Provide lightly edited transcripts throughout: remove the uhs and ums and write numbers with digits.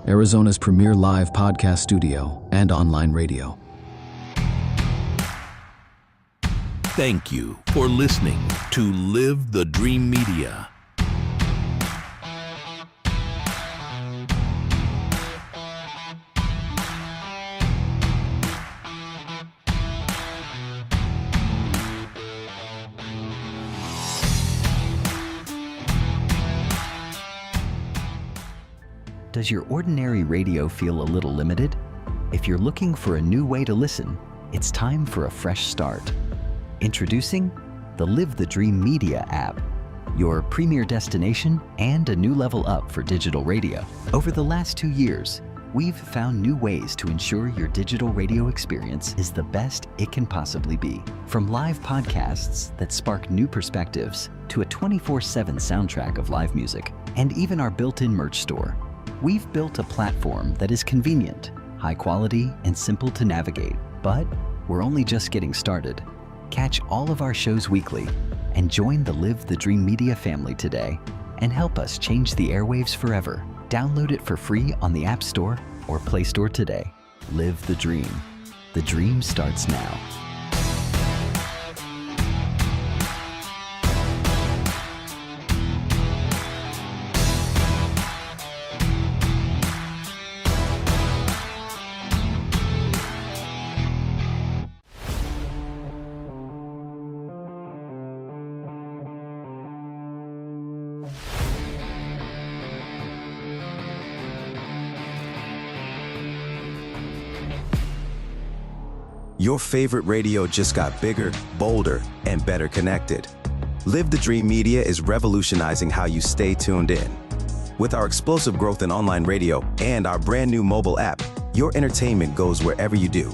Arizona's premier live podcast studio and online radio. Thank you for listening to Live the Dream Media. Does your ordinary radio feel a little limited? If you're looking for a new way to listen, it's time for a fresh start. Introducing the Live the Dream Media app, your premier destination and a new level up for digital radio. Over the last 2 years, we've found new ways to ensure your digital radio experience is the best it can possibly be. From live podcasts that spark new perspectives to a 24/7 soundtrack of live music, and even our built-in merch store. We've built a platform that is convenient, high quality, and simple to navigate. But we're only just getting started. Catch all of our shows weekly and join the Live the Dream Media family today and help us change the airwaves forever. Download it for free on the App Store or Play Store today. Live the dream. The dream starts now. Your favorite radio just got bigger, bolder, and better connected. Live the Dream Media is revolutionizing how you stay tuned in. With our explosive growth in online radio and our brand new mobile app, your entertainment goes wherever you do.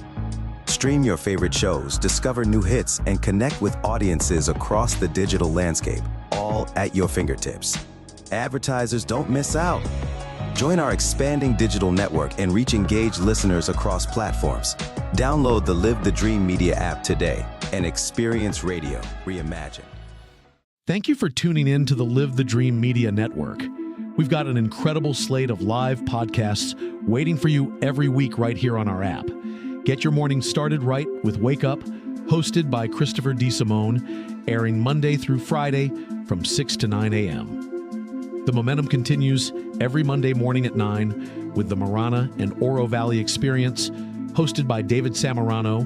Stream your favorite shows, discover new hits, and connect with audiences across the digital landscape, all at your fingertips. Advertisers, don't miss out. Join our expanding digital network and reach engaged listeners across platforms. Download the Live the Dream Media app today and experience radio reimagined. Thank you for tuning in to the Live the Dream Media Network. We've got an incredible slate of live podcasts waiting for you every week right here on our app. Get your morning started right with Wake Up, hosted by Christopher DeSimone, airing Monday through Friday from 6 to 9 a.m. The momentum continues every Monday morning at 9 with the Marana and Oro Valley Experience, hosted by David Samorano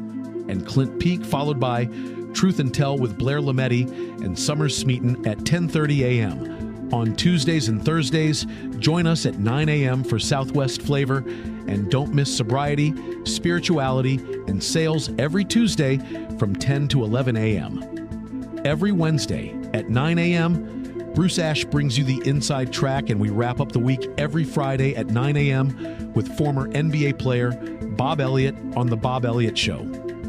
and Clint Peak, followed by Truth and Tell with Blair Lametti and Summer Smeaton at 10:30 a.m. On Tuesdays and Thursdays, join us at 9 a.m. for Southwest Flavor, and don't miss Sobriety, Spirituality, and Sales every Tuesday from 10 to 11 a.m. Every Wednesday at 9 a.m., Bruce Ash brings you the inside track, and we wrap up the week every Friday at 9 a.m. with former NBA player Bob Elliott on The Bob Elliott Show.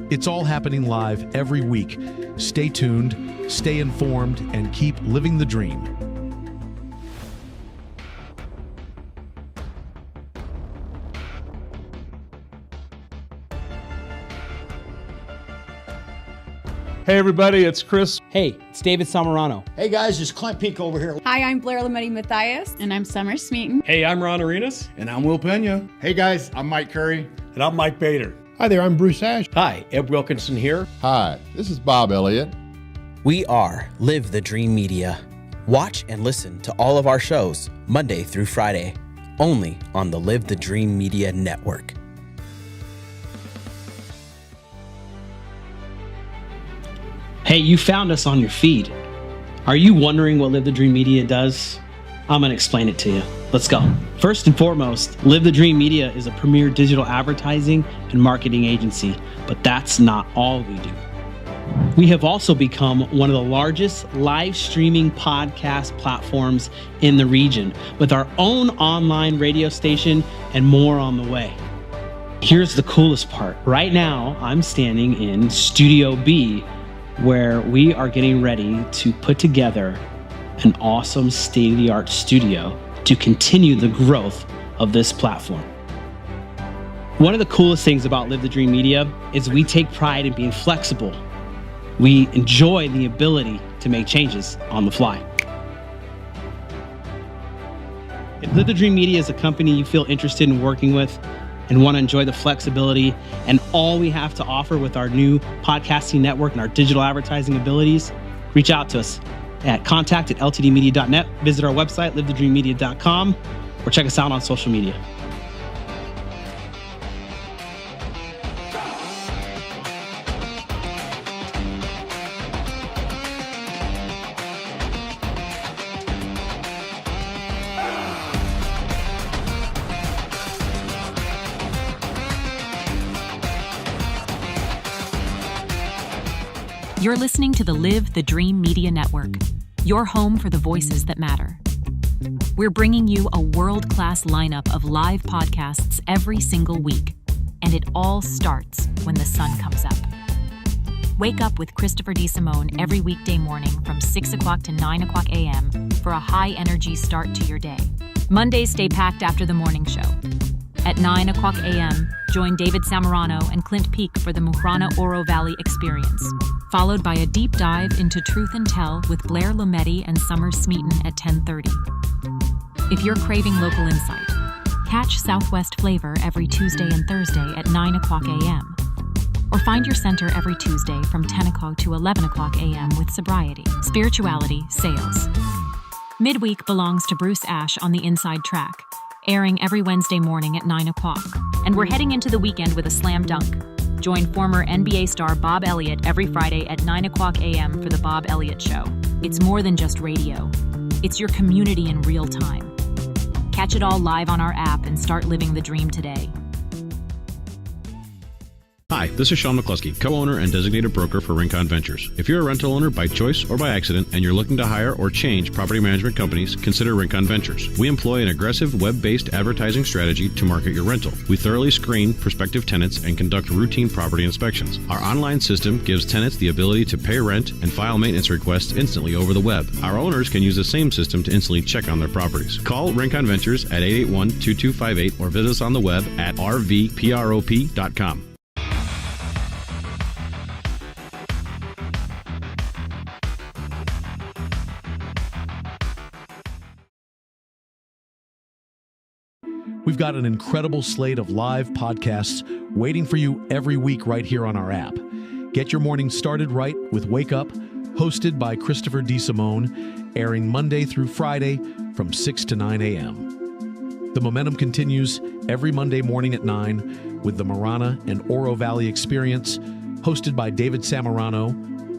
It's all happening live every week. Stay tuned, stay informed, and keep living the dream. Hey everybody, it's Chris. Hey, it's David Samorano. Hey guys, it's Clint Peak over here. Hi, I'm Blair Lametti Mathias. And I'm Summer Smeaton. Hey, I'm Ron Arenas. And I'm Will Pena. Hey guys, I'm Mike Curry. And I'm Mike Bader. Hi there, I'm Bruce Ash. Hi, Ed Wilkinson here. Hi, this is Bob Elliott. We are Live the Dream Media. Watch and listen to all of our shows Monday through Friday, only on the Live the Dream Media Network. Hey, you found us on your feed. Are you wondering what Live the Dream Media does? I'm going to explain it to you. Let's go. First and foremost, Live the Dream Media is a premier digital advertising and marketing agency, but that's not all we do. We have also become one of the largest live streaming podcast platforms in the region, with our own online radio station and more on the way. Here's the coolest part. Right now, I'm standing in Studio B, where we are getting ready to put together an awesome state-of-the-art studio to continue the growth of this platform. One of the coolest things about Live the Dream Media is we take pride in being flexible. We enjoy the ability to make changes on the fly. If Live the Dream Media is a company you feel interested in working with and want to enjoy the flexibility and all we have to offer with our new podcasting network and our digital advertising abilities, reach out to us at contact@ltdmedia.net. Visit our website, livethedreammedia.com, or check us out on social media. You're listening to the Live the Dream Media Network, your home for the voices that matter. We're bringing you a world-class lineup of live podcasts every single week, and it all starts when the sun comes up. Wake up with Christopher DeSimone every weekday morning from 6 o'clock to 9 o'clock a.m. for a high-energy start to your day. Mondays stay packed after the morning show. At 9 o'clock a.m., join David Samorano and Clint Peak for the Muhrana Oro Valley Experience, followed by a deep dive into Truth and Tell with Blair Lometti and Summer Smeaton at 10:30. If you're craving local insight, catch Southwest Flavor every Tuesday and Thursday at 9 o'clock a.m. Or find your center every Tuesday from 10 o'clock to 11 o'clock a.m. with Sobriety, Spirituality, Sales. Midweek belongs to Bruce Ash on the Inside Track, airing every Wednesday morning at 9 o'clock. And we're heading into the weekend with a slam dunk. Join former NBA star Bob Elliott every Friday at 9 o'clock a.m. for The Bob Elliott Show. It's more than just radio. It's your community in real time. Catch it all live on our app and start living the dream today. Hi, this is Sean McCluskey, co-owner and designated broker for Rincon Ventures. If you're a rental owner by choice or by accident and you're looking to hire or change property management companies, consider Rincon Ventures. We employ an aggressive web-based advertising strategy to market your rental. We thoroughly screen prospective tenants and conduct routine property inspections. Our online system gives tenants the ability to pay rent and file maintenance requests instantly over the web. Our owners can use the same system to instantly check on their properties. Call Rincon Ventures at 881-2258 or visit us on the web at rvprop.com. We've got an incredible slate of live podcasts waiting for you every week right here on our app. Get your morning started right with Wake Up, hosted by Christopher DeSimone, airing Monday through Friday from 6 to 9 a.m. The momentum continues every Monday morning at 9 with the Muhrana and Oro Valley Experience, hosted by David Samorano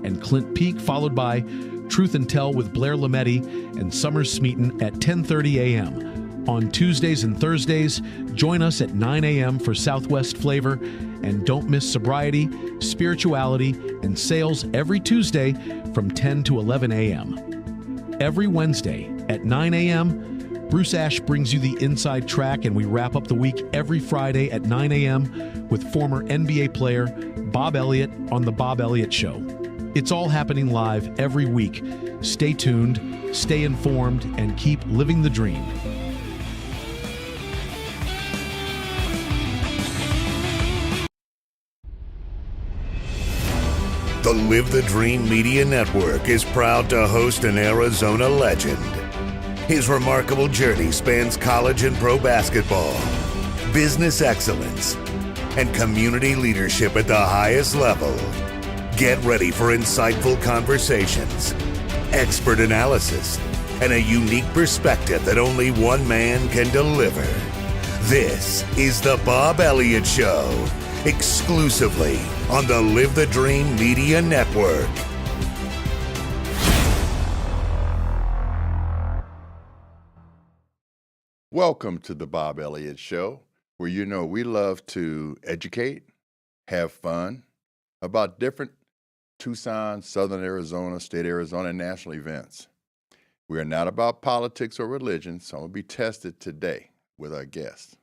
and Clint Peak, followed by Truth and Tell with Blair Lometti and Summer Smeaton at 10:30 a.m. On Tuesdays and Thursdays, join us at 9 a.m. for Southwest Flavor, and don't miss Sobriety, Spirituality, and Sales every Tuesday from 10 to 11 a.m. Every Wednesday at 9 a.m., Bruce Ash brings you the Inside Track, and we wrap up the week every Friday at 9 a.m. with former NBA player Bob Elliott on The Bob Elliott Show. It's all happening live every week. Stay tuned, stay informed, and keep living the dream. The Live the Dream Media Network is proud to host an Arizona legend. His remarkable journey spans college and pro basketball, business excellence, and community leadership at the highest level. Get ready for insightful conversations, expert analysis, and a unique perspective that only one man can deliver. This is The Bob Elliott Show, exclusively on the Live the Dream Media Network. Welcome to the Bob Elliott Show, where we love to educate, have fun about different Tucson, Southern Arizona, State Arizona, and national events. We are not about politics or religion, so I'm going to be tested today with our guests.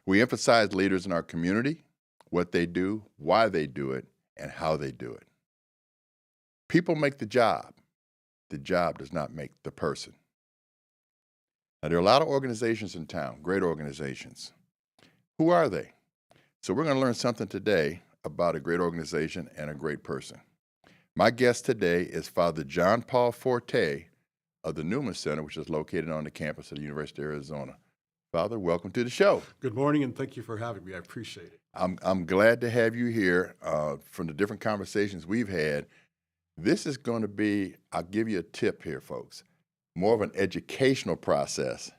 We emphasize leaders in our community, what they do, why they do it, and how they do it. People make the job. The job does not make the person. Now, there are a lot of organizations in town, great organizations. Who are they? So we're going to learn something today about a great organization and a great person. My guest today is Father John Paul Forte of the Newman Center, which is located on the campus of the University of Arizona. Father, welcome to the show. Good morning, and thank you for having me. I appreciate it. I'm glad to have you here. From the different conversations we've had, this is going to be, I'll give you a tip here, folks, more of an educational process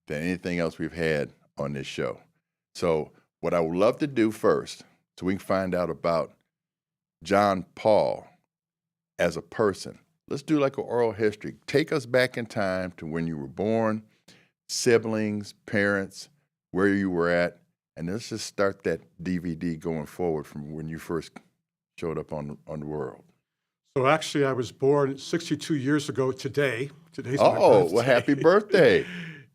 than anything else we've had on this show. So what I would love to do first, so we can find out about John Paul as a person, let's do like an oral history. Take us back in time to when you were born, siblings, parents, where you were at, and let's just start that DVD going forward from when you first showed up on the world. So actually, I was born 62 years ago today. Today's my Oh, birthday. well, happy birthday.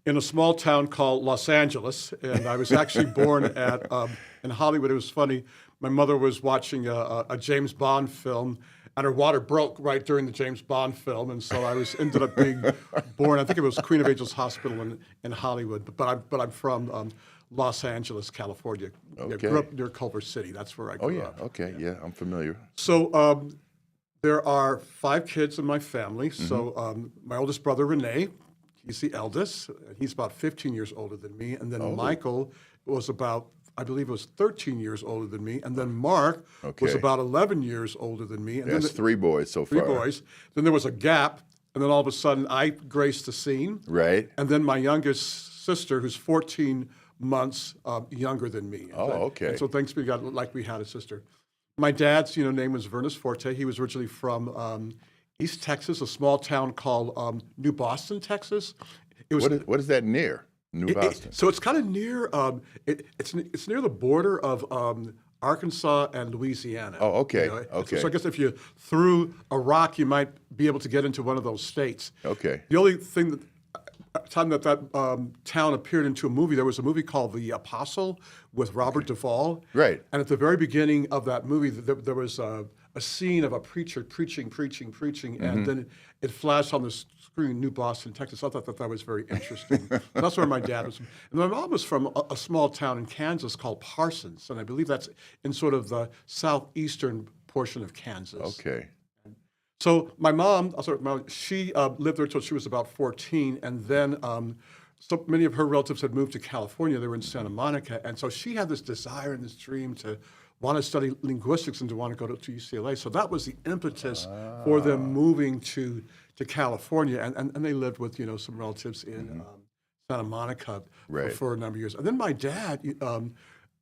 In a small town called Los Angeles, and I was actually born in Hollywood. It was funny. My mother was watching a James Bond film, and her water broke right during the James Bond film, and so I ended up being born. I think it was Queen of Angels Hospital in Hollywood, but I'm from Los Angeles, California. Okay. I grew up near Culver City. That's where I grew up. Okay, yeah, I'm familiar. So there are 5 kids in my family. So my oldest brother, Renee, he's the eldest. He's about 15 years older than me. And then Michael was about, I believe it was 13 years older than me. And then Mark was about 11 years older than me. And That's then 3 boys so far. 3 boys. Then there was a gap. And then all of a sudden, I graced the scene. Right. And then my youngest sister, who's 14 months younger than me. Oh, okay. And so thanks be God, like we had a sister. My dad's name was Forte. He was originally from East Texas, a small town called New Boston, Texas. It was, what is that near New Boston? So it's kind of near. It's near the border of Arkansas and Louisiana. Oh, okay. Okay. So I guess if you threw a rock, you might be able to get into one of those states. Okay. The only thing time that town appeared into a movie, there was a movie called The Apostle with Robert Duvall. Right. And at the very beginning of that movie, there was a scene of a preacher preaching, and then it flashed on the screen, New Boston, Texas. I thought that was very interesting. That's where my dad was. And my mom was from a small town in Kansas called Parsons, and I believe that's in sort of the southeastern portion of Kansas. Okay. So my mom, she lived there until she was about 14, and then so many of her relatives had moved to California. They were in Santa Monica, and so she had this desire and this dream to want to study linguistics and to want to go to UCLA. So that was the impetus for them moving to California, and they lived with some relatives in Santa Monica for a number of years. And then my dad.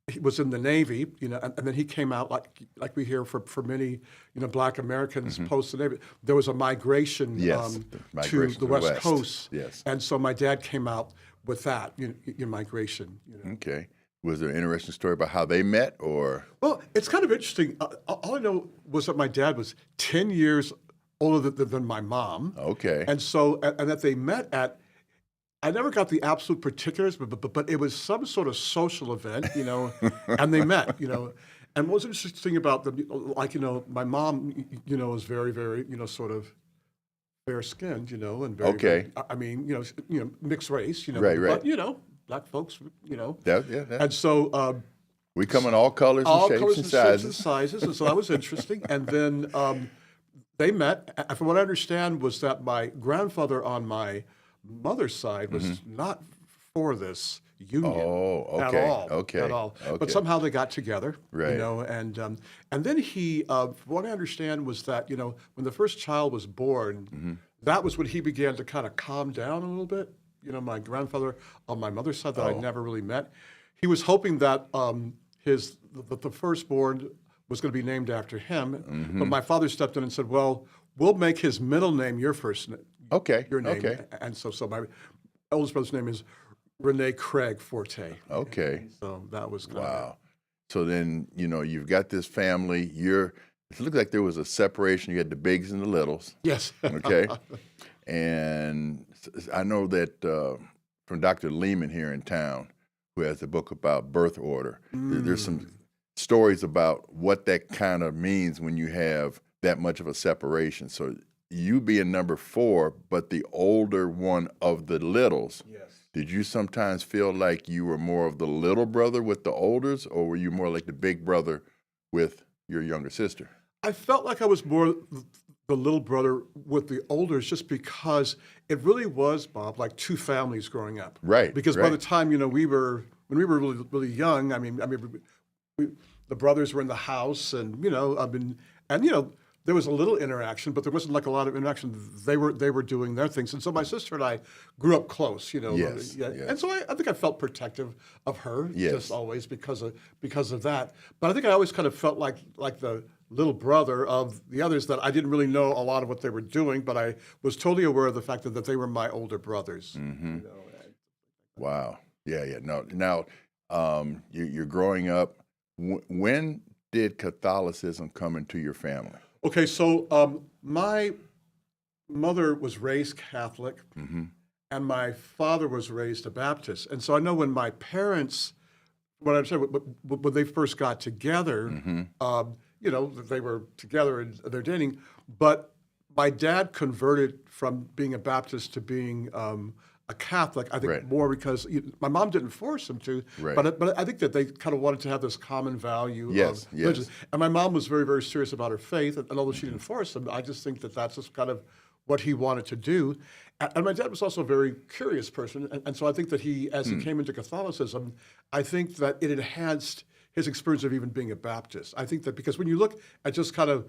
He was in the Navy, and then he came out like we hear for many, Black Americans post the Navy. There was a migration, to the West Coast, and so my dad came out with that migration. Okay. Was there an interesting story about how they met, or? Well, it's kind of interesting. All I know was that my dad was 10 years older than my mom. Okay. And so, and that they met at. I never got the absolute particulars, but it was some sort of social event, and they met, And what was interesting about them, my mom, is very, very, sort of fair-skinned, and very, very, I mean, mixed race, right. But Black folks, and so we come in all colors and shapes and sizes, and so that was interesting. And then they met. And from what I understand, was that my grandfather on my mother's side was not for this union at all. Okay. But somehow they got together, and then he, what I understand was that when the first child was born, that was when he began to kind of calm down a little bit. My grandfather on my mother's side that I never really met, he was hoping that the firstborn was going to be named after him, but my father stepped in and said, "Well, we'll make his middle name your first name." Okay. Your name. Okay. And so my oldest brother's name is Rene Craig Forte. Okay. So that was kind wow. So then, you've got this family. It looked like there was a separation. You had the bigs and the littles. Yes. Okay. And I know that from Dr. Lehman here in town, who has a book about birth order, there's some stories about what that kind of means when you have that much of a separation. So you being number 4, but the older one of the littles. Yes. Did you sometimes feel like you were more of the little brother with the olders, or were you more like the big brother with your younger sister? I felt like I was more the little brother with the olders just because it really was, Bob, like two families growing up. Right. Because by the time, when we were really, really young, I mean, the brothers were in the house and, there was a little interaction, but there wasn't like a lot of interaction. They were doing their things. And so my sister and I grew up close, Yes, yeah. yes. And so I think I felt protective of her Yes. just always because of that. But I think I always kind of felt like the little brother of the others, that I didn't really know a lot of what they were doing, but I was totally aware of the fact that they were my older brothers. Mm-hmm. Wow. Yeah. No. Now, you're growing up. When did Catholicism come into your family? Okay, so my mother was raised Catholic, and my father was raised a Baptist. And so I know when my parents, when they first got together, they were together and they're dating, but my dad converted from being a Baptist to being a Catholic, I think more because my mom didn't force him to, but I think that they kind of wanted to have this common value of religion. And my mom was very, very serious about her faith, and although she didn't force him, I just think that that's just kind of what he wanted to do. And my dad was also a very curious person, and so I think that as he came into Catholicism, I think that it enhanced his experience of even being a Baptist. I think that because when you look at just kind of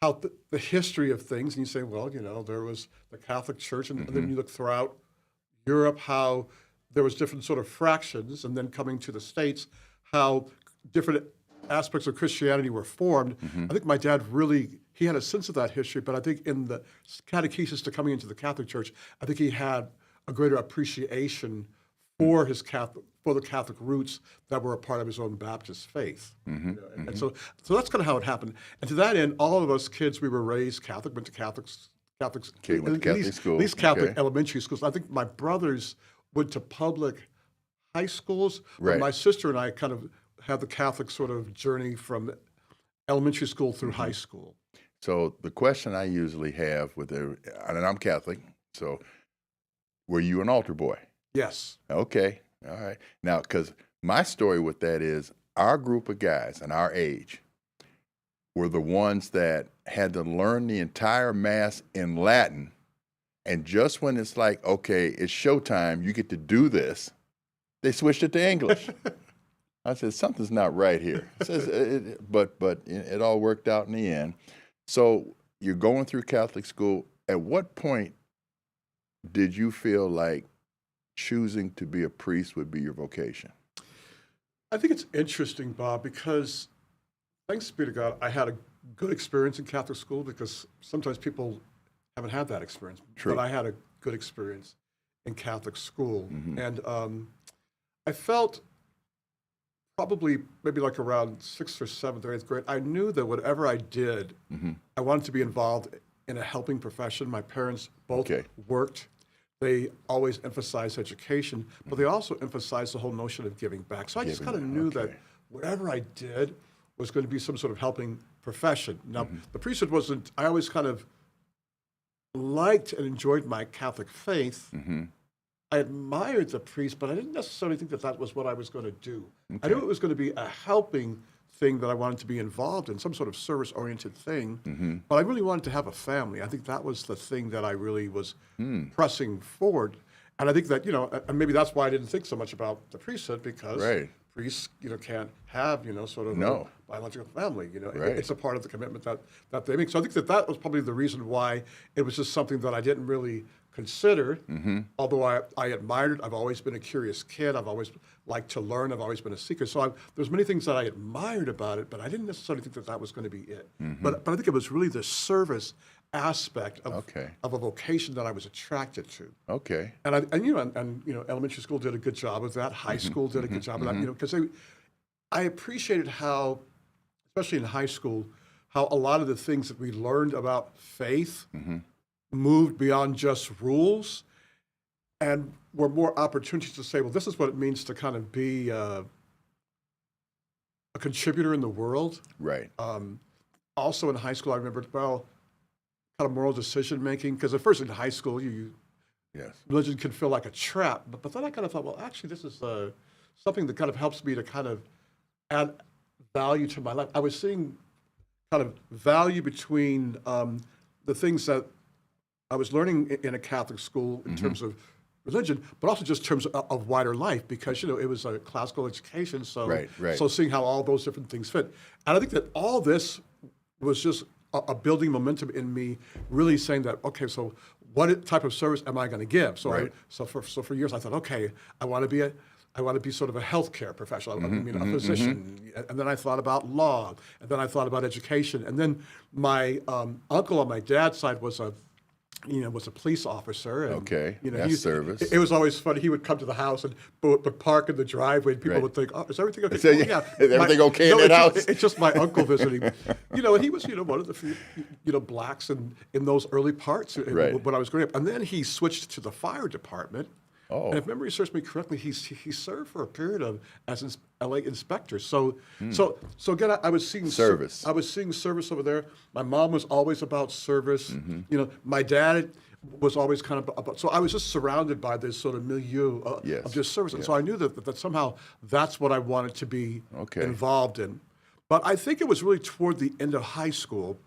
how the history of things, and you say, well, there was the Catholic Church, and then you look throughout Europe, how there was different sort of fractions, and then coming to the States, how different aspects of Christianity were formed. I think my dad he had a sense of that history, but I think in the catechesis to coming into the Catholic Church, I think he had a greater appreciation for the Catholic roots that were a part of his own Baptist faith. And so that's kind of how it happened. And to that end, all of us kids, we were raised Catholic, went to Catholic school. At least Catholic elementary schools. I think my brothers went to public high schools, but my sister and I kind of had the Catholic sort of journey from elementary school through high school. So the question I usually have and I'm Catholic, so were you an altar boy? Yes. Okay. All right. Now, because my story with that is our group of guys and our age were the ones that had to learn the entire Mass in Latin. And just when it's like, okay, it's showtime, you get to do this, they switched it to English. I said, something's not right here. But it all worked out in the end. So you're going through Catholic school. At what point did you feel like choosing to be a priest would be your vocation? I think it's interesting, Bob, because thanks be to God, I had a good experience in Catholic school, because sometimes people haven't had that experience. True. But I had a good experience in Catholic school. And I felt probably maybe like around 6th or 7th or 8th grade, I knew that whatever I did, I wanted to be involved in a helping profession. My parents both worked. They always emphasized education, but they also emphasized the whole notion of giving back. So I just kind of knew that whatever I did was going to be some sort of helping profession. Now, the priesthood wasn't, I always kind of liked and enjoyed my Catholic faith. I admired the priest, but I didn't necessarily think that was what I was going to do. I knew it was going to be a helping thing that I wanted to be involved in, some sort of service-oriented thing. But I really wanted to have a family. I think that was the thing that I really was pressing forward. And I think that, and maybe that's why I didn't think so much about the priesthood, because priests, can't have, sort of a biological family. It's a part of the commitment that they make. So I think that was probably the reason why it was just something that I didn't really consider, although I admired it. I've always been a curious kid. I've always liked to learn. I've always been a seeker. So there's many things that I admired about it, but I didn't necessarily think that was going to be it. But I think it was really the service aspect of a vocation that I was attracted to. And elementary school did a good job of that. High school did a good job of that. Because I appreciated how, especially in high school, how a lot of the things that we learned about faith moved beyond just rules, and were more opportunities to say, well, this is what it means to kind of be a contributor in the world. Also in high school, I remember, kind of moral decision making, because at first in high school, religion can feel like a trap, but then I kind of thought, well, actually, this is something that kind of helps me to kind of add value to my life. I was seeing kind of value between the things that I was learning in a Catholic school in terms of religion, but also just in terms of wider life, because it was a classical education. So, so seeing how all those different things fit, and I think that all this was just a building momentum in me, really saying that, okay, so what type of service am I going to give? So, so for years I thought, okay, I want to be sort of a healthcare professional. I mean, a physician. And then I thought about law, and then I thought about education, and then my uncle on my dad's side was a police officer. And, that's service. It was always funny. He would come to the house and would park in the driveway, and people would think, "Oh, is everything okay?" Is everything okay in that house? It's just my uncle visiting. And he was, one of the few, blacks in those early parts when I was growing up. And then he switched to the fire department. Oh. And if memory serves me correctly, he served for a period as an LA inspector. So again, I was seeing service. I was seeing service over there. My mom was always about service. My dad was always kind of about. So I was just surrounded by this sort of milieu of just service, and so I knew that somehow that's what I wanted to be involved in. But I think it was really toward the end of high school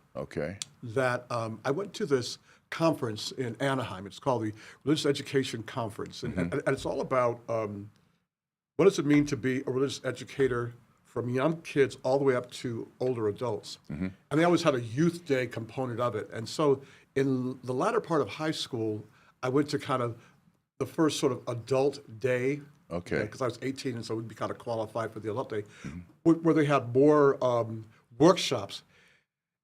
that I went to this conference in Anaheim. It's called the Religious Education Conference, and it's all about what does it mean to be a religious educator from young kids all the way up to older adults. And they always had a youth day component of it. And so in the latter part of high school, I went to kind of the first sort of adult day, because I was 18, and so we'd be kind of qualified for the adult day, where they had more workshops.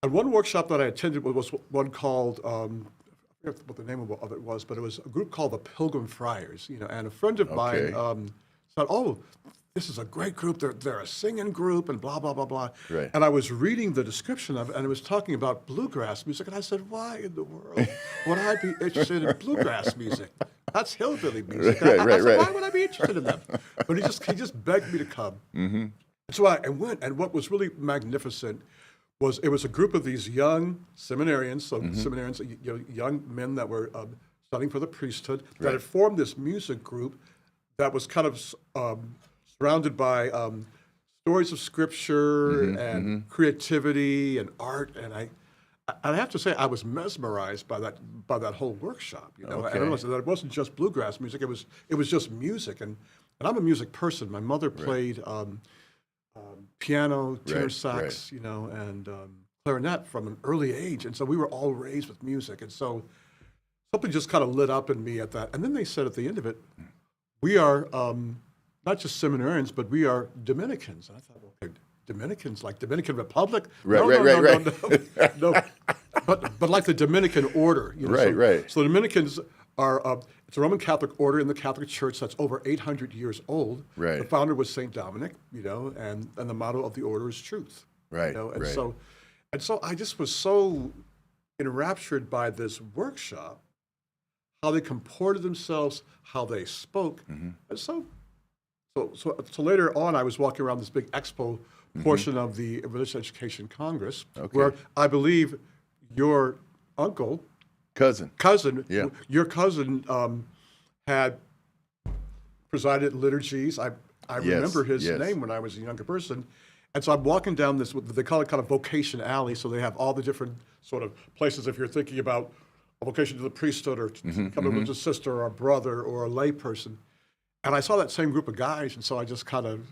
And one workshop that I attended was one called, I forget what the name of it was, but it was a group called the Pilgrim Friars, and a friend of mine said, "Oh, this is a great group. They're a singing group and blah, blah, blah, blah." And I was reading the description of it, and it was talking about bluegrass music, and I said, why in the world would I be interested in bluegrass music? That's hillbilly music. I said, why would I be interested in that? But he just begged me to come. So I went, and what was really magnificent was it was a group of these young seminarians, young men that were studying for the priesthood, that had formed this music group that was kind of surrounded by stories of scripture and creativity and art, and I have to say I was mesmerized by that whole workshop. And I realized that it wasn't just bluegrass music; it was just music, and I'm a music person. My mother played piano, tenor sax, and clarinet from an early age, and so we were all raised with music, and so something just kind of lit up in me at that. And then they said at the end of it, we are not just seminarians, but we are Dominicans. And I thought, okay, Dominicans, like Dominican Republic? No. But like the Dominican order. So the Dominicans are, it's a Roman Catholic order in the Catholic Church that's over 800 years old. The founder was St. Dominic, and the motto of the order is truth. So I just was so enraptured by this workshop, how they comported themselves, how they spoke. And so later on, I was walking around this big expo portion of the Religious Education Congress, where I believe your cousin, your cousin had presided at liturgies. I remember his name when I was a younger person. And so I'm walking down this, they call it kind of vocation alley, so they have all the different sort of places if you're thinking about a vocation to the priesthood or to become a religious sister or a brother or a lay person. And I saw that same group of guys, and so I just kind of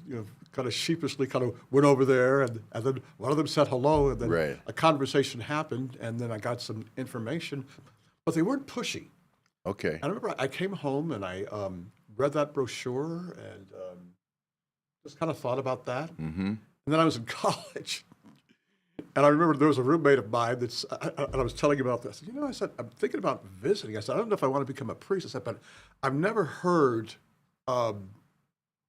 sheepishly went over there, and then one of them said hello, and then a conversation happened, and then I got some information, but they weren't pushy. And I remember I came home and I read that brochure and just kind of thought about that. And then I was in college, and I remember there was a roommate of mine and I was telling him about this. I said, I'm thinking about visiting. I said, I don't know if I want to become a priest. I said, but I've never heard a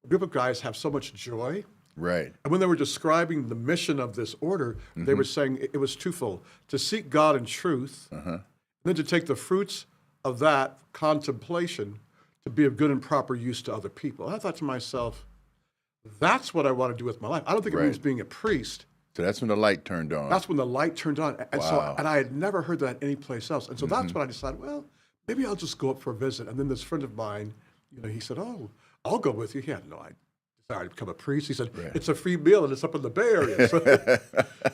group of guys have so much joy. And when they were describing the mission of this order, they were saying it was twofold: to seek God in truth, and then to take the fruits of that contemplation to be of good and proper use to other people. And I thought to myself, that's what I want to do with my life. I don't think it means being a priest. So that's when the light turned on. That's when the light turned on. And and I had never heard that anyplace else. And so that's when I decided, well, maybe I'll just go up for a visit. And then this friend of mine, he said, "Oh, I'll go with you." He had no idea. desire to become a priest. He said, it's a free meal and it's up in the Bay Area.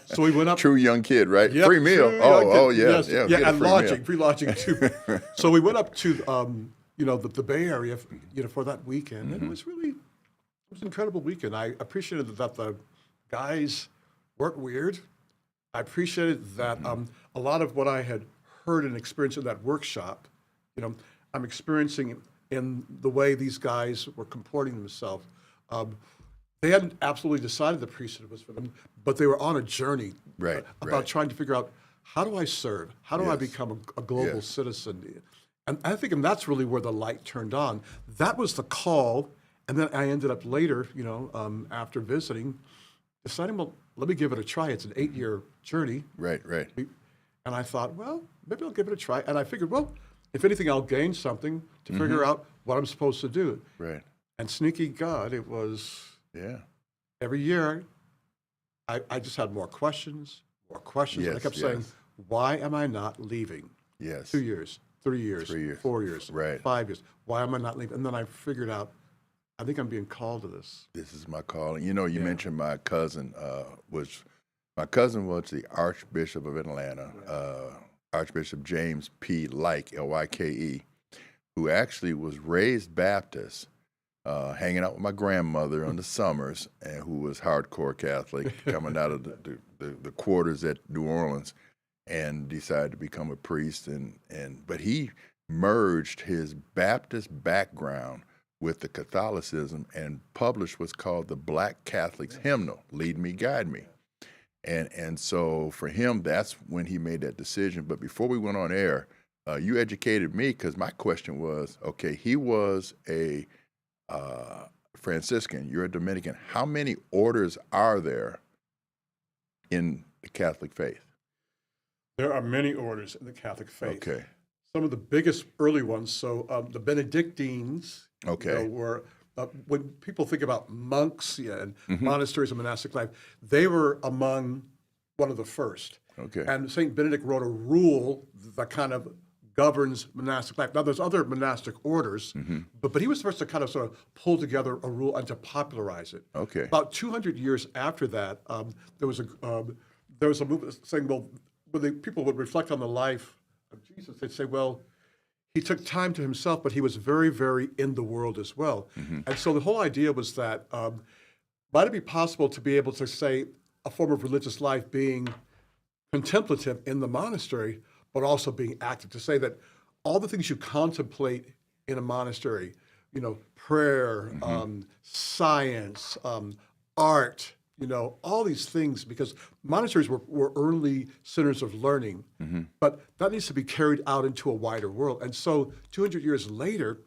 So we went up. True young kid, right? Yep, free meal. Yeah. And lodging, free lodging too. So we went up to, the Bay Area, for that weekend. And it was an incredible weekend. I appreciated that the guys weren't weird. I appreciated that a lot of what I had heard and experienced in that workshop, I'm experiencing in the way these guys were comporting themselves. They hadn't absolutely decided the priesthood was for them, but they were on a journey about trying to figure out, how do I serve? How do I become a global citizen? And I think that's really where the light turned on. That was the call. And then I ended up later, after visiting, deciding, well, let me give it a try. It's an 8-year journey. Right. And I thought, well, maybe I'll give it a try. And I figured, well, if anything, I'll gain something to figure out what I'm supposed to do. Right. And sneaky God, it was, every year, I just had more questions. Yes, I kept saying, why am I not leaving? Yes. 2 years, 3 years, 4 years, 5 years. Why am I not leaving? And then I figured out, I think I'm being called to this. This is my calling. You mentioned my cousin was the Archbishop of Atlanta, Archbishop James P. Lyke, Lyke, who actually was raised Baptist, hanging out with my grandmother in the summers, and who was hardcore Catholic, coming out of the quarters at New Orleans, and decided to become a priest. But he merged his Baptist background with the Catholicism and published what's called the Black Catholics Hymnal, Lead Me, Guide Me. And so for him, that's when he made that decision. But before we went on air, you educated me, because my question was, okay, he was a Franciscan, you're a Dominican. How many orders are there in the Catholic faith? There are many orders in the Catholic faith. Okay. Some of the biggest early ones, so the Benedictines were, when people think about monks and monasteries and monastic life, they were among one of the first. Okay. And St. Benedict wrote a rule that kind of governs monastic life. Now, there's other monastic orders, but he was the first to kind of sort of pull together a rule and to popularize it. Okay. About 200 years after that, there was a movement saying, well, when the people would reflect on the life of Jesus, they'd say, well, he took time to himself, but he was very, very in the world as well. And so the whole idea was that might it be possible to be able to say a form of religious life being contemplative in the monastery, but also being active, to say that all the things you contemplate in a monastery, prayer, science, art, all these things, because monasteries were early centers of learning, but that needs to be carried out into a wider world. And so 200 years later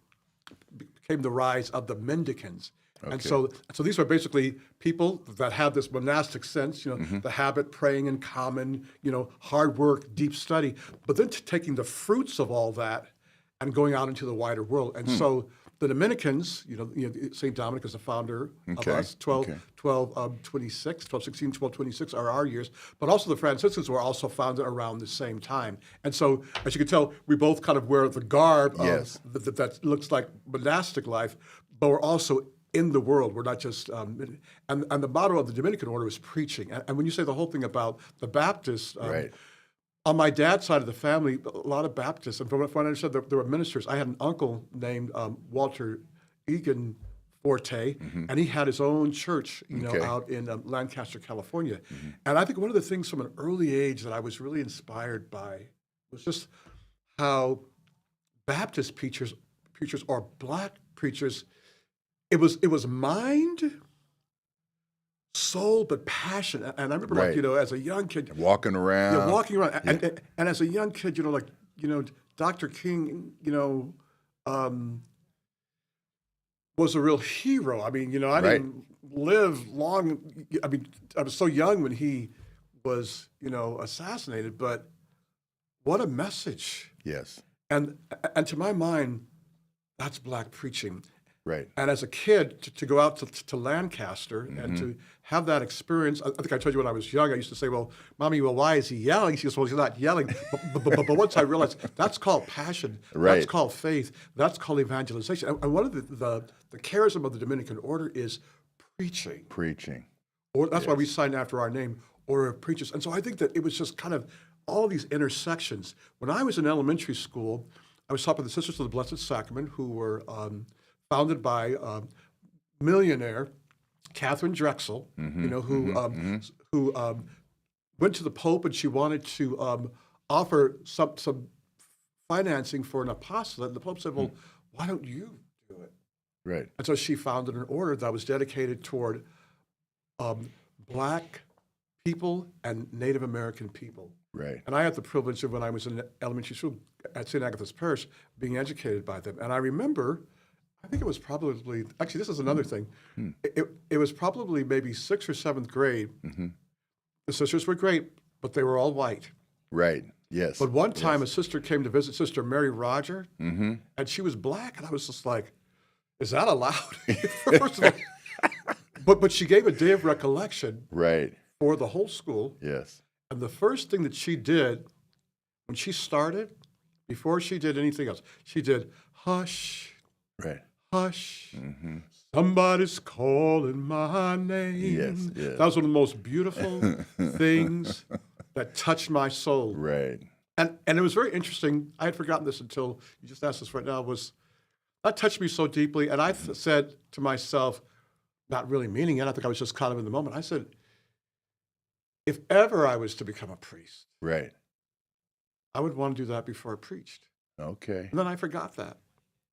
came the rise of the mendicants. Okay. And so these are basically people that have this monastic sense, the habit, praying in common, hard work, deep study, but then taking the fruits of all that and going out into the wider world. And so the Dominicans, St. Dominic is the founder of us, 1226 are our years, but also the Franciscans were also founded around the same time. And so, as you can tell, we both kind of wear the garb that looks like monastic life, but we're also in the world. We're not just, and the motto of the Dominican order is preaching. And when you say the whole thing about the Baptists, on my dad's side of the family, a lot of Baptists, and from what I understood, there were ministers. I had an uncle named Walter Egan Forte, and he had his own church, out in Lancaster, California. And I think one of the things from an early age that I was really inspired by was just how Baptist preachers or Black preachers, it was mind, soul, but passion. And I remember, as a young kid, walking around, and as a young kid, Dr. King, was a real hero. I mean, I didn't live long. I mean, I was so young when he was, assassinated. But what a message! Yes. And to my mind, that's Black preaching. Right. And as a kid, to go out to Lancaster and to have that experience, I think I told you when I was young, I used to say, well, Mommy, why is he yelling? She goes, well, he's not yelling. But once I realized that's called passion, that's called faith, that's called evangelization. And one of the charism of the Dominican order is preaching. Preaching. Or that's why we signed after our name, Order of Preachers. And so I think that it was just kind of all these intersections. When I was in elementary school, I was taught by the Sisters of the Blessed Sacrament, who were founded by millionaire Catherine Drexel, who went to the Pope, and she wanted to offer some financing for an apostolate. And the Pope said, well, why don't you do it? Right. And so she founded an order that was dedicated toward Black people and Native American people. Right. And I had the privilege of, when I was in elementary school at St. Agatha's Parish, being educated by them. And I remember, I think it was probably, actually, this is another thing. It was probably maybe 6th or 7th grade. The sisters were great, but they were all white. Right. Yes. But one time a sister came to visit, Sister Mary Roger, and she was Black, and I was just like, is that allowed? First of all, but she gave a day of recollection for the whole school. Yes. And the first thing that she did when she started, before she did anything else, she did, hush, hush, somebody's calling my name. Yes, yes. That was one of the most beautiful things that touched my soul. Right. And it was very interesting. I had forgotten this until you just asked this right now. That touched me so deeply. And I said to myself, not really meaning it, I think I was just kind of in the moment. I said, if ever I was to become a priest, I would want to do that before I preached. Okay. And then I forgot that.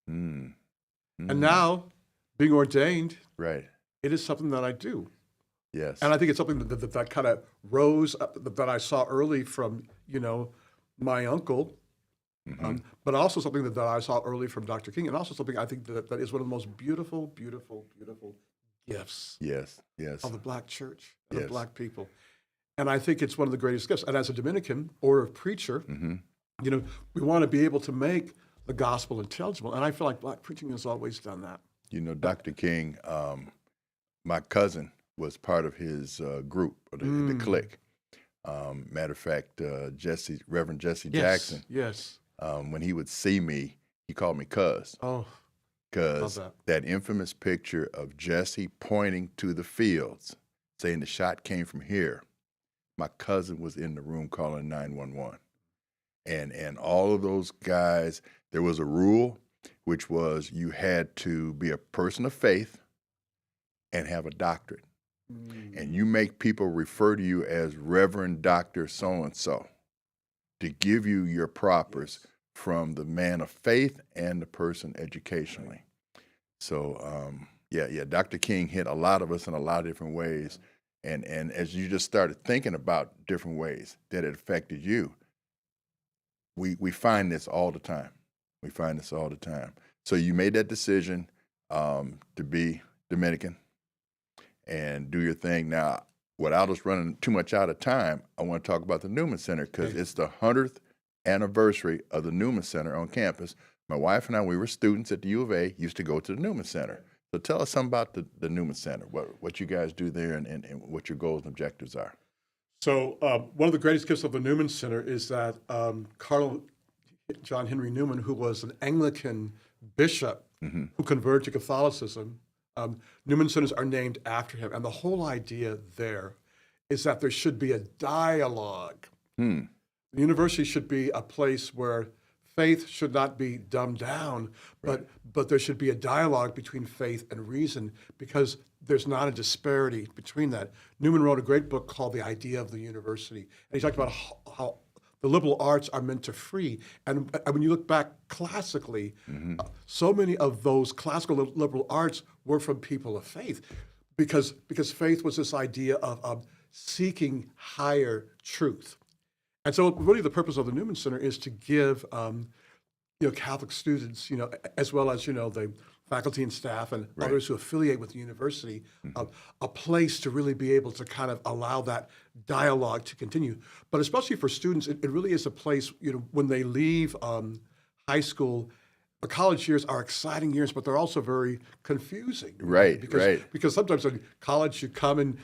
And now, being ordained, it is something that I do. Yes. And I think it's something that kind of rose up, that I saw early from, my uncle, but also something that I saw early from Dr. King, and also something I think that is one of the most beautiful, beautiful, beautiful gifts of the Black church, and the Black people. And I think it's one of the greatest gifts. And as a Dominican order of preacher, we want to be able to make the gospel intelligible. And I feel like Black preaching has always done that. Dr. King, my cousin was part of his group, or the clique. Matter of fact, Reverend Jesse Jackson, when he would see me, he called me cuz. Oh, because that infamous picture of Jesse pointing to the fields, saying the shot came from here. My cousin was in the room calling 911. And all of those guys, there was a rule, which was you had to be a person of faith and have a doctorate. And you make people refer to you as Reverend Dr. So-and-so to give you your propers from the man of faith and the person educationally. So, Dr. King hit a lot of us in a lot of different ways. And as you just started thinking about different ways that it affected you, we find this all the time. We find this all the time. So you made that decision to be Dominican and do your thing. Now, without us running too much out of time, I want to talk about the Newman Center because it's the 100th anniversary of the Newman Center on campus. My wife and I, we were students at the U of A, used to go to the Newman Center. So tell us something about the Newman Center, what you guys do there and what your goals and objectives are. So one of the greatest gifts of the Newman Center is that Cardinal John Henry Newman, who was an Anglican bishop who converted to Catholicism, Newman Centers are named after him. And the whole idea there is that there should be a dialogue. The university should be a place where faith should not be dumbed down, but there should be a dialogue between faith and reason because there's not a disparity between that. Newman wrote a great book called The Idea of the University. And he talked about how the liberal arts are meant to free. And when you look back classically, so many of those classical liberal arts were from people of faith because faith was this idea of seeking higher truth. And so really the purpose of the Newman Center is to give Catholic students, as well as, the faculty and staff and others who affiliate with the university, a place to really be able to kind of allow that dialogue to continue. But especially for students, it really is a place, when they leave high school, the college years are exciting years, but they're also very confusing. Because sometimes in college you come in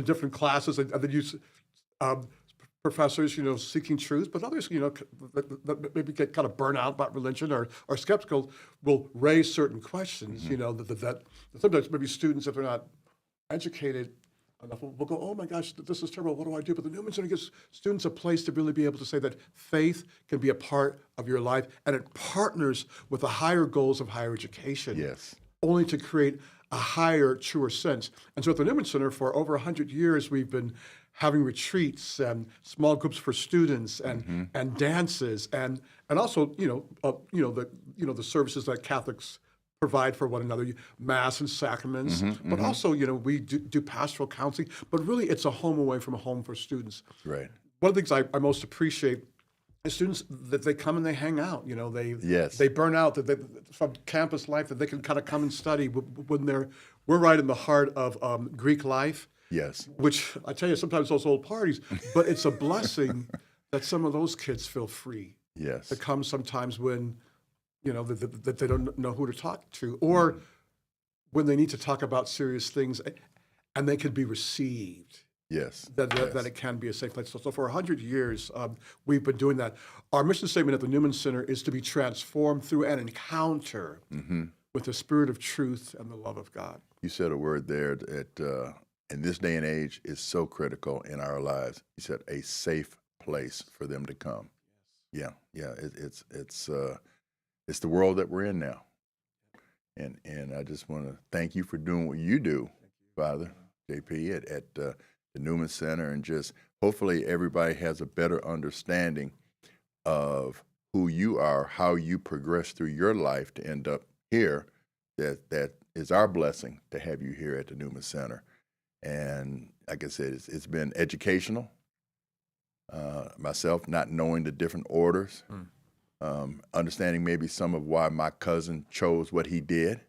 different classes and then you professors, seeking truth, but others, that maybe get kind of burnt out about religion or skeptical will raise certain questions, that sometimes maybe students, if they're not educated enough, we'll go, oh my gosh, this is terrible. What do I do? But the Newman Center gives students a place to really be able to say that faith can be a part of your life, and it partners with the higher goals of higher education. Yes. Only to create a higher, truer sense. And so at the Newman Center, for over 100 years, we've been having retreats and small groups for students and and dances and also the services that Catholics provide for one another, Mass and sacraments, but also we do pastoral counseling. But really, it's a home away from home for students. Right. One of the things I most appreciate is students that they come and they hang out. They burn out from campus life, that they can kind of come and study when we're right in the heart of Greek life. Yes. Which I tell you, sometimes those old parties, but it's a blessing that some of those kids feel free. Yes. To come sometimes when, that they don't know who to talk to, or when they need to talk about serious things, and they can be received. Yes. That it can be a safe place. So for 100 years, we've been doing that. Our mission statement at the Newman Center is to be transformed through an encounter with the Spirit of truth and the love of God. You said a word there that in this day and age is so critical in our lives. You said a safe place for them to come. Yeah. It's the world that we're in now. And I just want to thank you for doing what you do, Father JP, at the Newman Center, and just hopefully everybody has a better understanding of who you are, how you progress through your life to end up here. That is our blessing to have you here at the Newman Center. And like I said, it's been educational. Myself not knowing the different orders, understanding maybe some of why my cousin chose what he did.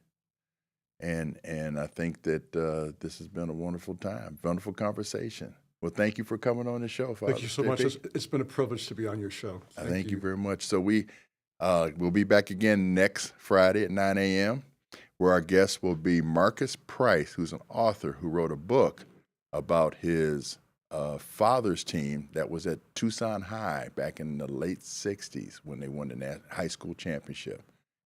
And I think that this has been a wonderful time, wonderful conversation. Well, thank you for coming on the show, Father. Thank you so much. It's been a privilege to be on your show. Thank you very much. So we'll be back again next Friday at 9 a.m., where our guest will be Marcus Price, who's an author who wrote a book about his father's team that was at Tucson High back in the late 60s when they won the high school championship.